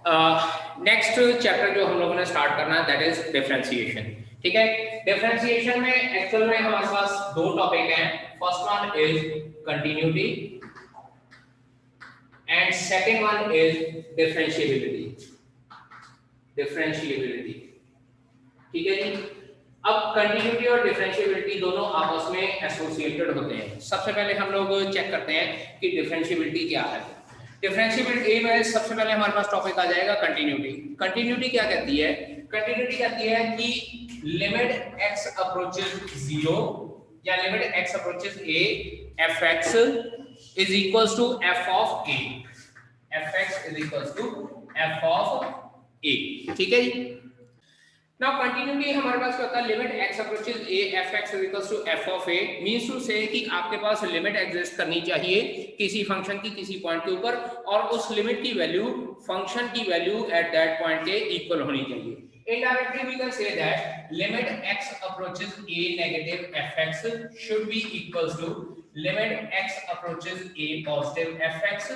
Next chapter जो हम लोगों ने स्टार्ट करना है दैट इज डिफरेंशिएशन। ठीक है, डिफरेंशिएशन में एक्चुअल में हमारे पास दो टॉपिक हैं। First one is continuity and second one is differentiability. Differentiability, ठीक है जी। अब कंटिन्यूटी और डिफरेंशिएबिलिटी दोनों आपस में एसोसिएटेड होते हैं। सबसे पहले हम लोग चेक करते हैं कि डिफरेंशिएबिलिटी क्या है। डिफरेंशिएबिलिटी में सबसे पहले हमारे पास टॉपिक आ जाएगा कंटिन्यूटी। कंटिन्यूटी क्या कहती है? कंटिन्यूटी कहती है कि लिमिट x अप्रोचेस 0 या limit x approaches a fx is equals to f of a, fx is equals to f of a। ठीक है जी। Now continuity हमारे पास क्या होता है? Limit x approaches a fx is equals to f of a means to say कि आपके पास limit exist करनी चाहिए किसी फंक्शन की किसी पॉइंट के ऊपर, और उस लिमिट की वैल्यू फंक्शन की वैल्यू एट दैट पॉइंट के इक्वल होनी चाहिए। Indirectly we can say that limit x approaches a negative fx should be equals to limit x approaches a positive fx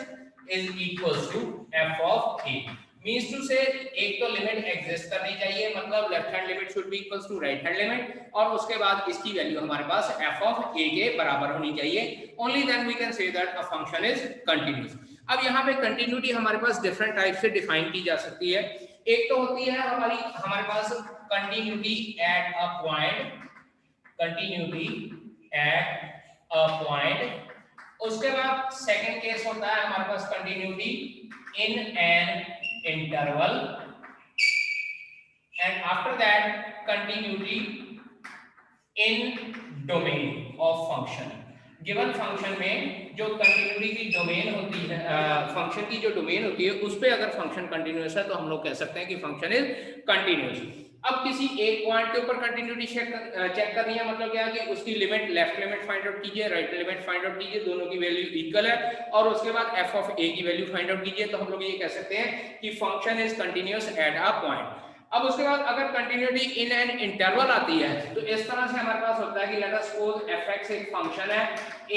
is equals to f of a। Means to say एक तो limit exist करनी चाहिए, मतलब left hand limit should be equals to right hand limit, और उसके बाद इसकी value हमारे पास f ऑफ a के बराबर होनी चाहिए। Only then we can say that a function is continuous. अब यहाँ पे कंटिन्यूटी हमारे पास डिफरेंट टाइप से डिफाइन की जा सकती है। एक तो होती है हमारे पास continuity at a point, continuity at a point. उसके बाद सेकंड केस होता है हमारे पास continuity in an interval, and after that continuity in domain of function। Given function में जो कंटिन्यूटी की डोमेन होती है, फंक्शन की जो डोमेन होती है उस पे अगर फंक्शन कंटिन्यूअस है तो हम लोग कह सकते हैं कि फंक्शन इज कंटिन्यूअस। अब किसी एक पॉइंट के ऊपर कंटिन्यूटी चेक करनी है, मतलब क्या है कि उसकी limit, left limit find out कीजिए, राइट लिमिट फाइंड आउट कीजिए, दोनों की वैल्यू इक्वल है, और उसके बाद f ऑफ a की वैल्यू फाइंड आउट कीजिए, तो हम लोग ये कह सकते हैं कि function is continuous at a point. अब उसके बाद अगर कंटिन्यूटी इन एन इंटरवल आती है तो इस तरह से हमारे पास होता है कि लेट अस सपोज fx एक फंक्शन है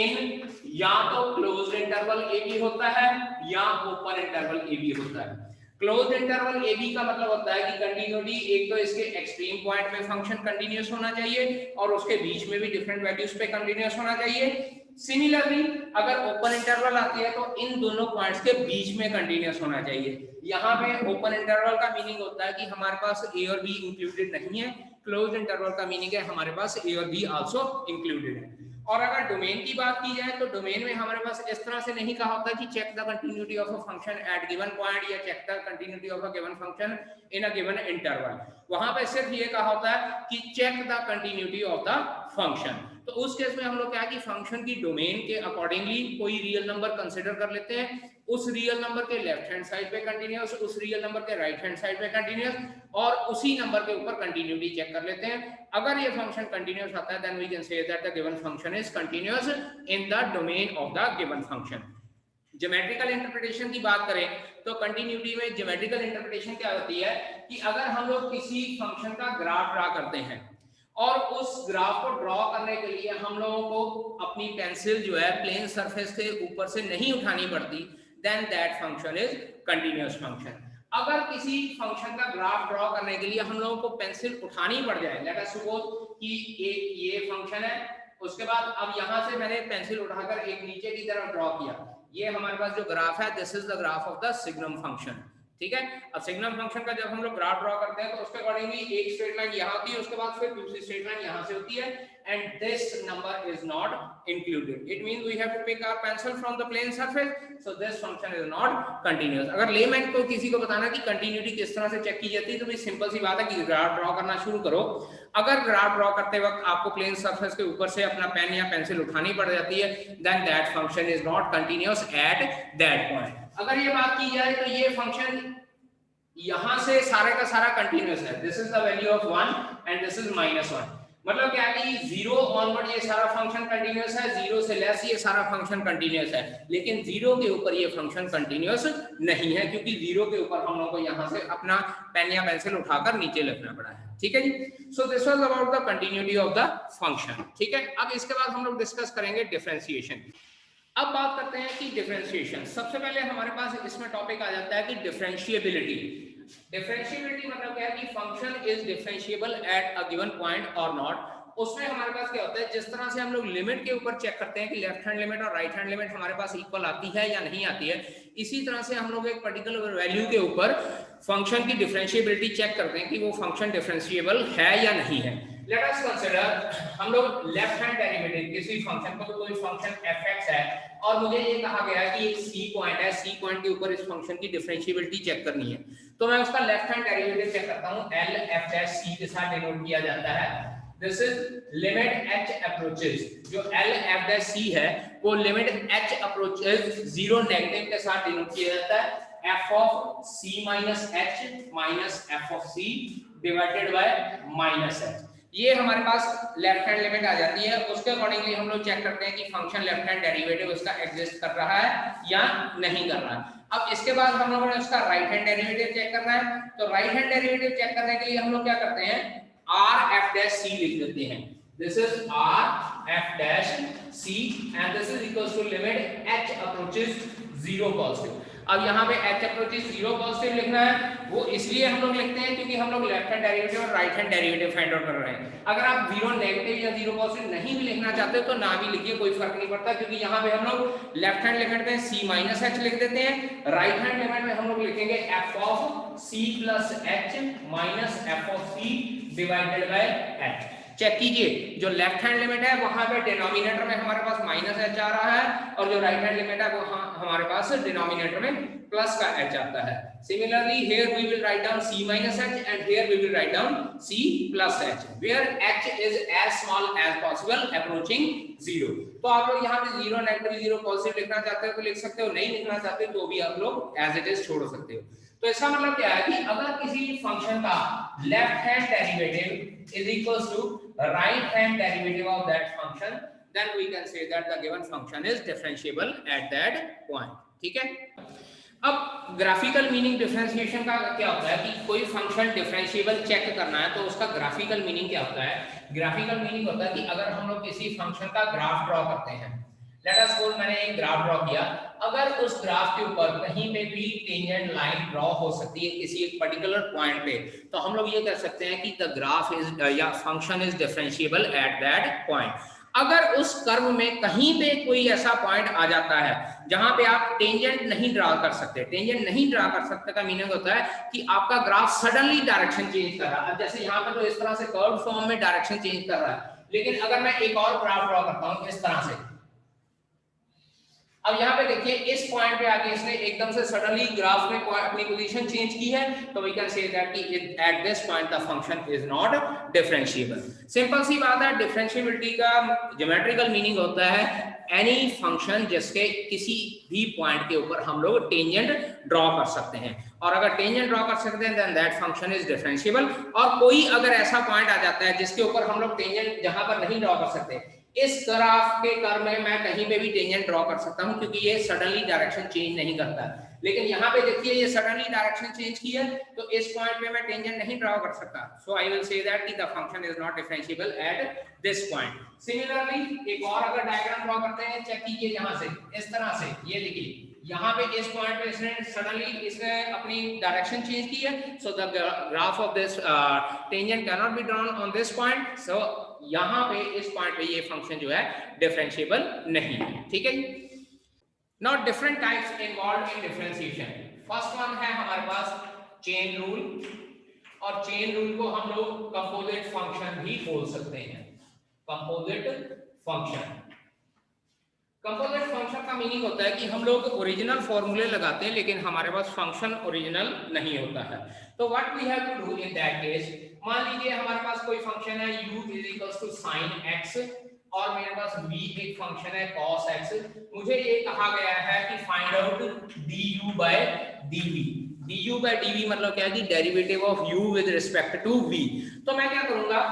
इन या तो क्लोज्ड इंटरवल a b होता है या ओपन इंटरवल a b होता है। क्लोज्ड इंटरवल a b का मतलब होता है कि कंटिन्यूटी एक तो इसके एक्सट्रीम पॉइंट में फंक्शन कंटिन्यूअस होना चाहिए और उसके बीच में भी डिफरेंट वैल्यूज पे कंटिन्यूअस होना चाहिए। सिमिलरली अगर ओपन इंटरवल आती है तो इन दोनों पॉइंट्स के बीच में कंटिन्यूअस होना चाहिए। यहाँ पे ओपन इंटरवल का मीनिंग होता है कि हमारे पास a और b इंक्लूडेड नहीं है, क्लोज्ड इंटरवल का मीनिंग है हमारे पास a और b आल्सो इंक्लूडेड है। और अगर डोमेन की बात की जाए तो डोमेन में हमारे पास इस तरह से नहीं कहा होता कि check the continuity of a function at given point या check the continuity of a given function in a given interval. वहां पे सिर्फ ये कहा होता है कि check the continuity of the function. तो उस केस में हम लोग क्या है कि फंक्शन की डोमेन के अकॉर्डिंगली कोई रियल नंबर कंसीडर कर लेते हैं, उस रियल नंबर के लेफ्ट हैंड साइड पे कंटिन्यूअस, उस रियल नंबर के राइट हैंड साइड पे कंटिन्यूअस, और उसी नंबर के ऊपर कंटिन्यूटी चेक कर लेते हैं। अगर ये फंक्शन कंटिन्यूअस आता है then we can say that the given function is continuous in the domain of the given function. Geometrical interpretation की बात करें तो कंटिन्यूटी में ज्योमेट्रिकल इंटरप्रिटेशन क्या होती है कि अगर हम लोग किसी फंक्शन का ग्राफ ड्रा करते हैं और उस ग्राफ को ड्रॉ करने के लिए हम लोगों को अपनी पेंसिल जो है प्लेन सरफेस के ऊपर से नहीं उठानी पड़ती, then that function is continuous function. अगर किसी फंक्शन का ग्राफ ड्रॉ करने के लिए हम लोगों को पेंसिल उठानी पड़ जाए, लेट अस सपोज कि एक ये फंक्शन है, उसके बाद अब यहां से मैंने पेंसिल उठाकर एक नीचे की तरफ ड्रॉ किया, ये हमारे पास जो ग्राफ है this is the graph of the signum function. ठीक है, अब सिग्नम फंक्शन का जब हम लोग ग्राफ ड्रॉ करते हैं तो उसके अकॉर्डिंगली एक स्ट्रेट लाइन यहाँ होती है, उसके बाद फिर दूसरी स्ट्रेट लाइन यहाँ से होती है, and this number is not included. It means we have to pick our pencil from the plane surface, so this function is not continuous. अगर लेमैन को किसी को बताना कि कंटिन्यूटी किस तरह से चेक की जाती है तो भी सिंपल सी बात है कि ग्राफ ड्रॉ करना शुरू करो। अगर ग्राफ ड्रॉ करते वक्त आपको प्लेन सरफेस के ऊपर से अपना पेन या पेंसिल उठानी पड़ जाती है, then that function is not continuous at that point. अगर ये बात की जाए तो ये फंक्शन यहां से सारे का सारा कंटीन्यूअस है, this is the value of 1 and this is -1, मतलब क्या है कि 0 ऑनवर्ड ये सारा फंक्शन कंटीन्यूअस है, 0 से लेस ये सारा फंक्शन कंटीन्यूअस है, लेकिन 0 के ऊपर ये फंक्शन कंटीन्यूअस नहीं है क्योंकि 0 के ऊपर हम लोग को यहां से अपना पेन या पेंसिल उठाकर नीचे लिखना पड़ा है। ठीक है जी, so this was about the continuity of the function. ठीक है, अब इसके बाद हम लोग डिस्कस करेंगे डिफरेंशिएशन। अब बात करते हैं कि डिफरेंशिएशन। सबसे पहले हमारे पास इसमें टॉपिक आ जाता है कि डिफरेंशिएबिलिटी। डिफरेंशिएबिलिटी मतलब क्या है कि function is differentiable at a given point और नॉट। उसमें हमारे पास क्या होता है, जिस तरह से हम लोग लिमिट के ऊपर चेक करते हैं कि लेफ्ट हैंड लिमिट और राइट हैंड लिमिट हमारे पास इक्वल आती है या नहीं आती है, इसी तरह से हम लोग एक पर्टिकुलर वैल्यू के ऊपर फंक्शन की डिफरेंशिएबिलिटी चेक करते हैं कि वो फंक्शन डिफरेंशिएबल है या नहीं है। लेट अस कंसीडर, हम लोग लेफ्ट हैंड डेरिवेटिव किसी फंक्शन को, कोई फंक्शन fx है और मुझे ये कहा गया है कि एक c पॉइंट है, c पॉइंट के ऊपर इस फंक्शन की डिफरेंशिएबिलिटी चेक करनी है। तो मैं उसका लेफ्ट हैंड डेरिवेटिव चेक करता हूं, l f डैश c के साथ डिनोट किया जाता है। This is limit h approaches, जो l f डैश c है वो लिमिट h अप्रोचेस 0 नेगेटिव के साथ डिनोट किया जाता है, f of c minus h minus f of c divided by minus h। ये हमारे पास लेफ्ट हैंड लिमिट आ जाती है। उसके अकॉर्डिंगली हम लोग चेक करते हैं कि फंक्शन लेफ्ट हैंड डेरिवेटिव उसका एग्जिस्ट कर रहा है या नहीं कर रहा है। अब इसके बाद हम लोगों ने उसका राइट हैंड डेरिवेटिव चेक करना है। तो राइट हैंड डेरिवेटिव चेक करने के लिए हम लोग क्या करते हैं, r f dash c लिख देते हैं। This is r f dash c and this is equals to limit h approaches 0 positive. अब यहाँ पे h अप्रोचेस 0 पॉजिटिव लिखना है, वो इसलिए हम लोग लिखते हैं क्योंकि हम लोग लेफ्ट हैंड डेरिवेटिव और right hand derivative find out कर रहे हैं। अगर आप 0 नेगेटिव या 0 पॉजिटिव नहीं भी लिखना चाहते तो ना भी लिखिए, कोई फर्क नहीं पड़ता, क्योंकि यहाँ पे हम लोग लेफ्ट हैंड लिमिट में c माइनस h लिख देते हैं, राइट हैंड लिमिट में हम लोग लिखेंगे f of c plus h minus f of c divided by h। Check कीजिए, जो लेफ्ट हैंड लिमिट है वहां पे डिनोमिनेटर में हमारे पास माइनस h आ रहा है और जो राइट हैंड लिमिट है वो हमारे पास डिनोमिनेटर में प्लस का h आता है। Similarly here we will write down c minus h and here we will write down c plus h where h is as small as possible approaching 0। तो आप लोग यहाँ पे 0 नेगेटिव 0 पॉजिटिव लिखना चाहते हो तो लिख सकते हो, नहीं लिखना चाहते तो भी आप लोग एज इट इज छोड़ सकते हो। तो इसका मतलब क्या है कि अगर किसी फंक्शन का left hand derivative is equals to right hand derivative of that function, then we can say that the given function is differentiable at that point। ठीक है। अब ग्राफिकल मीनिंग डिफरेंशिएशन का क्या होता है कि कोई फंक्शन डिफरेंशिएबल चेक करना है तो उसका ग्राफिकल मीनिंग क्या होता है। ग्राफिकल मीनिंग होता है कि अगर हम लोग किसी फंक्शन का ग्राफ ड्रॉ करते हैं, लेट अस सपोज मैंने एक ग्राफ ड्रॉ किया, अगर उस ग्राफ के ऊपर कहीं पे भी टेंजेंट लाइन ड्रॉ हो सकती है किसी एक पर्टिकुलर पॉइंट पे, तो हम लोग ये कर सकते हैं कि द ग्राफ इज या function is differentiable eight that point. अगर उस कर्व में कहीं पे कोई ऐसा पॉइंट आ जाता है जहां पे आप टेंजेंट नहीं ड्रा कर सकते, टेंजेंट नहीं ड्रा कर सकते का मीनिंग होता है कि आपका ग्राफ सडनली डायरेक्शन चेंज कर रहा है। जैसे यहाँ पे तो इस तरह से कर्व फॉर्म में डायरेक्शन चेंज कर रहा है, लेकिन अगर मैं एक और ग्राफ ड्रॉ करता हूँ इस तरह से, अब यहाँ पे देखिए इस पॉइंट पे आके इसने एकदम से सडनली ग्राफ में अपनी पोजीशन चेंज की है, तो वी कैन से दैट कि at this point the function is not differentiable. Simple सी बात है, डिफरेंशिएबिलिटी का ज्योमेट्रिकल मीनिंग होता है एनी फंक्शन जिसके किसी भी पॉइंट के ऊपर हम लोग टेंजेंट ड्रॉ कर सकते हैं, और अगर टेंजेंट ड्रॉ कर सकते हैं then that function is differentiable. और कोई अगर ऐसा पॉइंट आ जाता है जिसके ऊपर हम लोग टेंजेंट जहां पर नहीं ड्रॉ कर सकते, इस ग्राफ के कर्व में मैं कहीं पे भी टेंजेंट ड्रॉ कर सकता हूं क्योंकि ये सडनली डायरेक्शन चेंज नहीं करता। लेकिन यहाँ पे देखिए ये सडनली डायरेक्शन चेंज की है, तो इस पॉइंट पे मैं टेंजेंट नहीं ड्रॉ कर सकता, सो आई विल से दैट कि the function is not differentiable eight this point. Similarly एक और अगर डायग्राम ड्रॉ करते हैं, चेक कीजिए यहाँ से इस तरह से, ये देखिए यहाँ पे इस पॉइंट पे इसने सडनली इसने अपनी डायरेक्शन चेंज की है, so the graph of this tangent can not be drawn on this point, so यहाँ पे इस पॉइंट पे ये फंक्शन जो है डिफरेंशिएबल नहीं है। ठीक है। नाउ डिफरेंट टाइप्स इन्वॉल्व्ड इन डिफरेंशिएशन। फर्स्ट वन है हमारे पास चेन रूल, और चेन रूल को हम लोग कंपोजिट फंक्शन भी बोल सकते हैं। कंपोजिट फंक्शन, कंपोजिट फंक्शन का मीनिंग होता है कि हम लोग ओरिजिनल फॉर्मूले लगाते हैं लेकिन हमारे पास फंक्शन ओरिजिनल नहीं होता है। तो what we have to do in that case, मान लीजिए हमारे पास कोई फंक्शन है u is equals to sin x और मेरे पास v एक फंक्शन है cos x। मुझे ये कहा गया है कि find out du by dv। du by dv मतलब क्या है कि derivative of u with respect to v। तो मैं क्या करूंगा,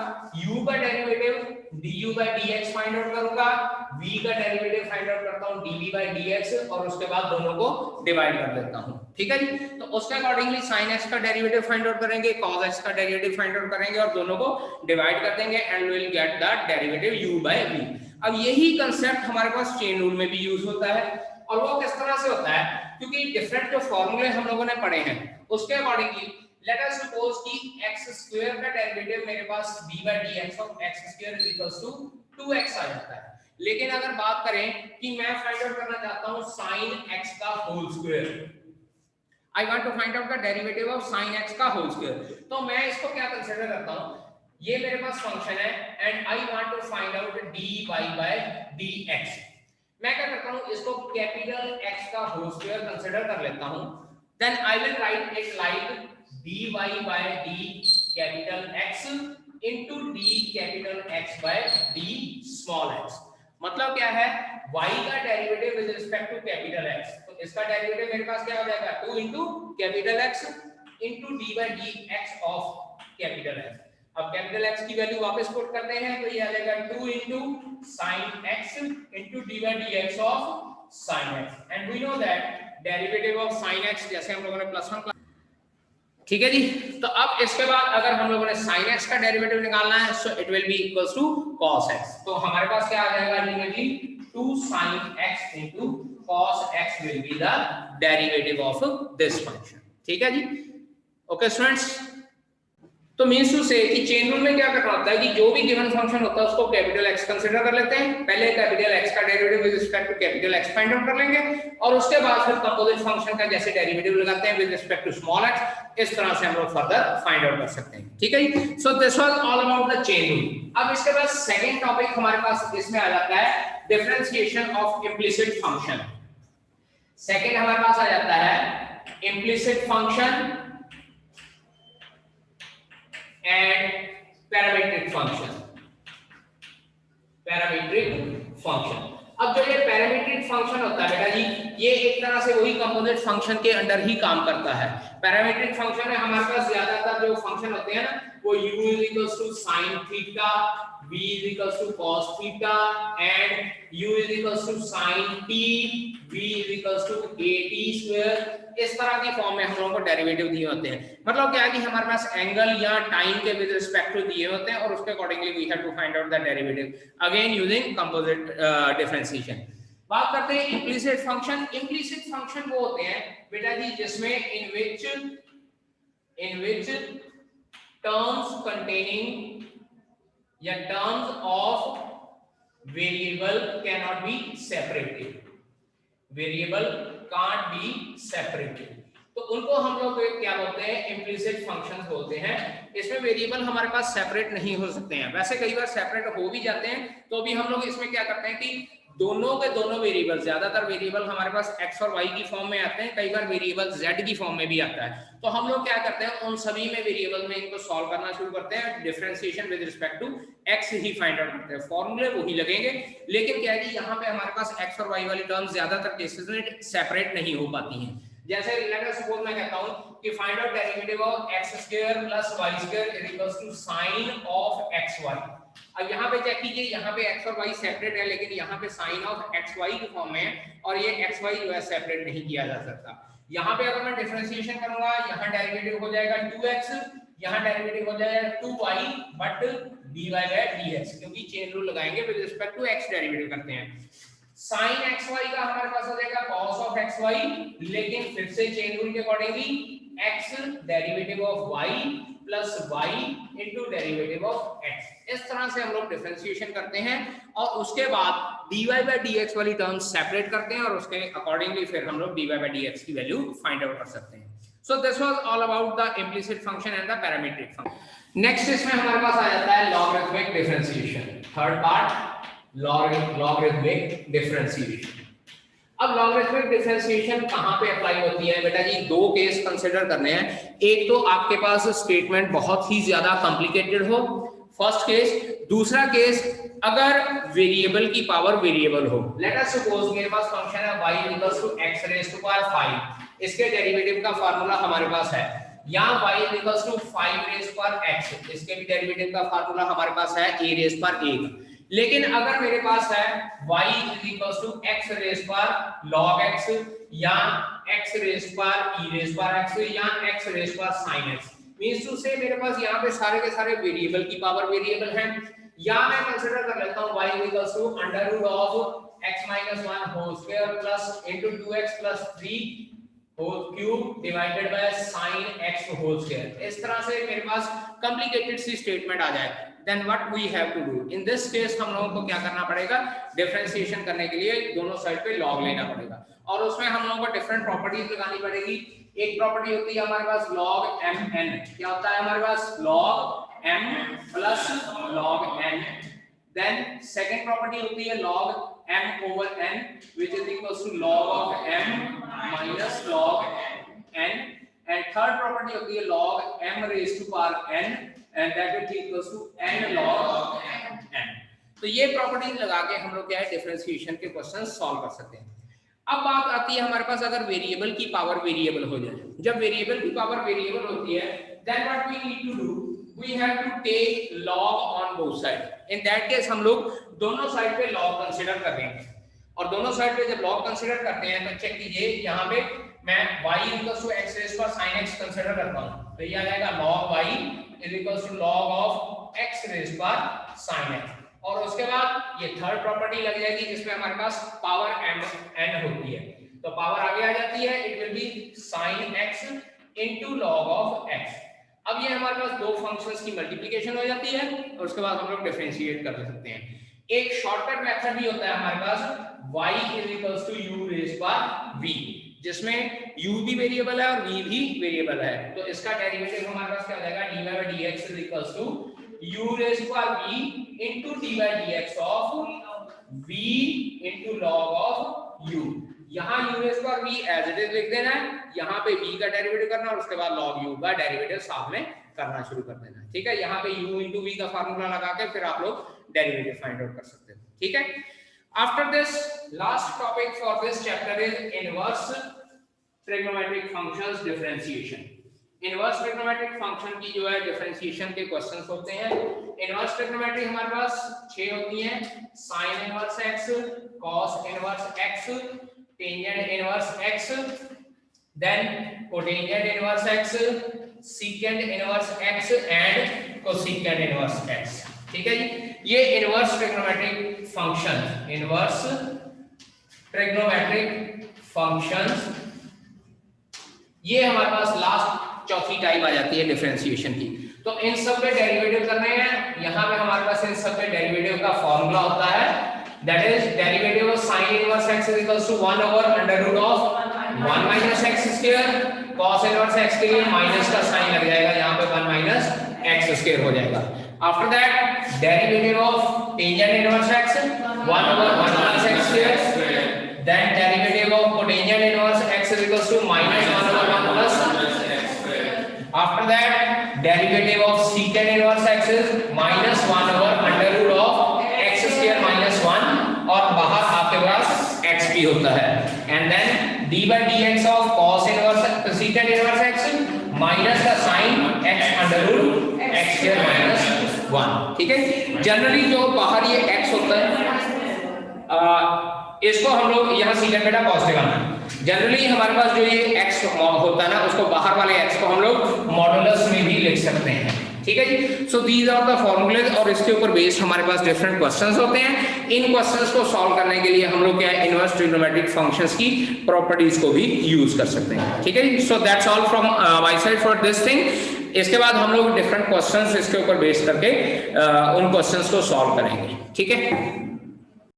u का derivative du by dx find out करूंगा, v का डेरिवेटिव फाइंड आउट करता हूं dv by dx और उसके बाद दोनों को डिवाइड कर देता हूं। ठीक है जी। तो उसके अकॉर्डिंगली sin x का डेरिवेटिव फाइंड आउट करेंगे, cos x का डेरिवेटिव फाइंड आउट करेंगे और दोनों को डिवाइड कर देंगे and we will get the derivative u by v। अब यही कंसेप्ट हमारे पास चेन रूल में भी यूज होता है, और वो किस तरह से होता है, क्योंकि डिफरेंट जो फॉर्मूले हम लोगों ने पढ़े हैं उसके अकॉर्डिंगली लेट अस सपोज कि x स्क्वायर का डेरिवेटिव मेरे पास d by dx of x square is equal to 2x आ जाता है। लेकिन अगर बात करें कि मैं फाइंड आउट करना चाहता हूं sin x का whole square, I want to find out the derivative of sin x का होल स्क्वायर, तो मैं इसको क्या कंसीडर करता हूं, ये मेरे पास फंक्शन है and I want to find out dy by dx। मैं क्या करता हूं, इसको कैपिटल X का होल स्क्वायर कंसीडर कर लेता हूं, then I will write it like dy by d capital X into d capital X by d small x। मतलब क्या है, y का derivative with respect to capital X, तो इसका डेरिवेटिव मेरे पास क्या हो जाएगा 2 into capital X into d by dx of capital X। अब कैपिटल X की वैल्यू वापस पुट करते हैं तो ये आ जाएगा 2 into sin x into d by dx of sin x, and we know that derivative of sin x जैसे हम लोगों ने +1, ठीक है जी। तो अब इसके बाद अगर हम लोगों ने sin x का डेरिवेटिव निकालना है so it will be equals to cos x, तो हमारे पास क्या आ जाएगा ultimately 2 sin x into cos x will be the derivative of this function। ठीक है जी, ओके स्टूडेंट्स। तो मींस टू से कि चेन रूल में क्या करना होता है कि जो भी गिवन फंक्शन होता है उसको कैपिटल X कंसीडर कर लेते हैं, पहले कैपिटल X का derivative with respect to capital X find out कर लेंगे और उसके बाद फिर कंपोजिट फंक्शन का जैसे डेरिवेटिव लगाते हैं with respect to small x, इस तरह से हम लोग फर्दर फाइंड आउट कर सकते हैं। ठीक है जी, so this was all about the chain rule. अब इसके बाद सेकंड टॉपिक हमारे पास इसमें आ जाता है differentiation of implicit function. Second हमारे पास आ जाता है implicit function and parametric function। Parametric function, अब जो ये पैरामीट्रिक फंक्शन होता है बेटा जी, ये एक तरह से वही कंपोजिट फंक्शन के अंडर ही काम करता है। पैरामीट्रिक फंक्शन में हमारे पास ज्यादातर जो फंक्शन होते हैं ना वो u equals to sin theta, v equals to cos theta and u equals to sin t, v equals to at square, इस तरह की फॉर्म में हम लोगों को डेरिवेटिव दिए होते हैं। मतलब क्या है कि हमारे पास एंगल या टाइम के विद रिस्पेक्ट टू दिए होते हैं और उसके accordingly we have to find out the derivative again using composite differentiation. बात करते हैं इम्प्लिसिट फंक्शन। इम्प्लिसिट फंक्शन वो होते हैं बेटा जी जिसमें इन विच टर्म्स कंटेनिंग या terms of variable can not be separated, variable can't be separated, तो उनको हम लोग क्या बोलते हैं, इम्प्लिसिट फंक्शंस बोलते हैं। इसमें वेरिएबल हमारे पास सेपरेट नहीं हो सकते हैं, वैसे कई बार सेपरेट हो भी जाते हैं तो भी हम लोग इसमें क्या करते हैं कि दोनों के दोनों वेरिएबल, ज्यादातर वेरिएबल हमारे पास x और y की फॉर्म में आते हैं, कई बार वेरिएबल z की फॉर्म में भी आता है, तो हम लोग क्या करते हैं उन सभी में वेरिएबल में इनको सॉल्व करना शुरू करते हैं, differentiation with respect to x ही फाइंड आउट करते हैं, फॉर्मूले वही लगेंगे। लेकिन क्या है कि यहाँ पे हमारे पास x और y वाली टर्म्स ज्यादातर केसेस में सेपरेट नहीं हो पाती हैं। जैसे लेट अस सपोज मैं कहता हूं कि find out derivative of x² + y² = sin of xy। अब यहाँ पे चेक कीजिए, यहाँ पे x और y सेपरेट है लेकिन यहाँ पे sin of xy की फॉर्म में है और ये xy जो है सेपरेट नहीं किया जा सकता। यहाँ पे अगर मैं डिफरेंशिएशन करूंगा, यहाँ डेरिवेटिव हो जाएगा 2x, यहाँ डेरिवेटिव हो जाएगा 2y but dy by dx, क्योंकि चेन रूल लगाएंगे with respect to x derivative करते हैं। sin xy का हमारे पास हो जाएगा cos of xy, लेकिन फिर से चेन रूल के accordingly x derivative of y plus y into derivative of x, इस तरह से हम लोग डिफरेंशिएशन करते हैं और उसके बाद dy by dx वाली टर्म सेपरेट करते हैं और उसके अकॉर्डिंगली फिर हम लोग dy by dx की वैल्यू फाइंड आउट कर सकते हैं। सो this was all about the implicit function and the parametric function. Next इसमें हमारे पास आ जाता है logarithmic differentiation, third part logarithmic differentiation. अब लॉगरिथमिक डिफरेंशिएशन कहां पे अप्लाई होती है बेटा जी, दो केस कंसीडर करने हैं। एक तो आपके पास स्टेटमेंट बहुत ही ज्यादा कॉम्प्लिकेटेड हो, फर्स्ट केस। दूसरा केस अगर वेरिएबल की पावर वेरिएबल हो, लेट अस सपोज मेरे पास फंक्शन है y x⁵ 5, इसके डेरिवेटिव का फार्मूला हमारे पास है, या y 5x, इसके भी डेरिवेटिव का फार्मूला हमारे पास है a⁴ लेकिन अगर मेरे पास है y x log x या x⁴ या x⁴ sin x, means to से मेरे पास यहाँ पे सारे के सारे वेरिएबल की पावर वेरिएबल हैं। या मैं कंसीडर कर लेता हूं y equals to under root of x minus 1 whole square plus into 2x plus 3 whole cube divided by sin x whole square. इस तरह से मेरे पास कॉम्प्लिकेटेड सी स्टेटमेंट आ जाए, then what we have to do in this case, हम लोगों को क्या करना पड़ेगा, डिफरेंशिएशन करने के लिए दोनों साइड पे log लेना पड़ेगा और उसमें हम लोगों को डिफरेंट प्रॉपर्टीज लगानी पड़ेगी। एक प्रॉपर्टी होती है हमारे पास log mn, क्या होता है हमारे पास log m plus log n, then second property होती है log m over n which is equals to log of m minus log n, and third property होती है log m raised to power n and that will be equals to n log n। तो ये properties लगा के हम लोग क्या है डिफरेंशिएशन के क्वेश्चन सॉल्व कर सकते हैं। अब बात आती है हमारे पास अगर वेरिएबल की पावर वेरिएबल हो जाए, जब वेरिएबल की पावर वेरिएबल होती है then what we need to do, we have to take log on both sides. in that case हम लोग दोनों साइड पे log कंसीडर कर देंगे और दोनों साइड पे जब log कंसीडर करते हैं तो चेक कीजिए यहाँ पे मैं y equals to x raise पर sin x कंसीडर करता हूँ तो ये आ जाएगा log y is equals to log of x raise पर sin x, और उसके बाद ये थर्ड प्रॉपर्टी लग जाएगी जिसमें हमारे पास पावर n होती है, तो पावर आगे आ जाती है, it will B sin x into log of x। अब ये हमारे पास दो फंक्शंस की मल्टीप्लिकेशन हो जाती है और उसके बाद हम लोग डिफरेंशिएट कर सकते हैं। एक शॉर्टकट मेथड भी होता है हमारे पास y is equals to u raise पर v, जिसमें u भी वेरिएबल है और v भी वेरिएबल है, तो इसका डेरिवेटिव हमारे पास क्या हो जाएगा dy by dx is equals to u raise पर v into dy by dx of v into log of u। यहाँ u रेज़ पर v एज इट इज लिख देना है, यहाँ पे v का डेरिवेटिव करना और उसके बाद log u का डेरिवेटिव साथ में करना शुरू कर देना, ठीक है। यहाँ पे u into v का फार्मूला लगा के फिर आप लोग डेरिवेटिव फाइंड आउट कर सकते हो, ठीक है। After this last topic for this chapter is inverse trigonometric functions differentiation. Inverse trigonometric function की जो है डिफरेंशिएशन के क्वेश्चंस होते हैं। इनवर्स ट्रिग्नोमेट्री हमारे पास 6 होती हैं, sin inverse x, cos inverse x, tangent inverse x, then cotangent inverse x, secant inverse x and cosecant inverse x, ठीक है जी। ये inverse trigonometric function, inverse trigonometric functions, ये हमारे पास लास्ट चौथी टाइप आ जाती है डिफरेंशिएशन की। तो इन सब पे डेरिवेटिव करने हैं, यहाँ पे हमारे पास इन सब पे डेरिवेटिव का फॉर्मूला होता है, that is derivative of sin inverse x is equals to 1 over under root of 1 minus x square, cos inverse x के लिए माइनस का साइन लग जाएगा, यहाँ पे 1 माइनस x स्क्वायर हो जाएगा। After that derivative of tangent inverse x 1 over 1 plus x square, then derivative of cotangent inverse x is equals to minus 1 over 1 plus x square. After that derivative of secant inverse x is minus 1 over under root of x square minus 1 और बाहर आपके पास x भी होता है, and then d by dx of cos inverse secant inverse x minus का sign x under root x square minus 1, ठीक है। जनरली जो बाहर ये x होता है इसको हम लोग यहाँ secant बेटा पॉजिटिव आना है, जनरली हमारे पास जो ये x होता है ना उसको बाहर वाले x को हम लोग मॉडुलस में भी लिख सकते हैं, ठीक है जी। So these are the formulae और इसके ऊपर बेस्ड हमारे पास डिफरेंट क्वेश्चंस होते हैं। इन क्वेश्चंस को सॉल्व करने के लिए हम लोग क्या है इनवर्स ट्रिग्नोमेट्रिक फंक्शंस की प्रॉपर्टीज को भी यूज कर सकते हैं, ठीक है जी। So that's all from my side for this thing. इसके बाद हम लोग डिफरेंट क्वेश्चंस इसके ऊपर बेस्ड करके उन क्वेश्चंस को सॉल्व करेंगे, ठीक है।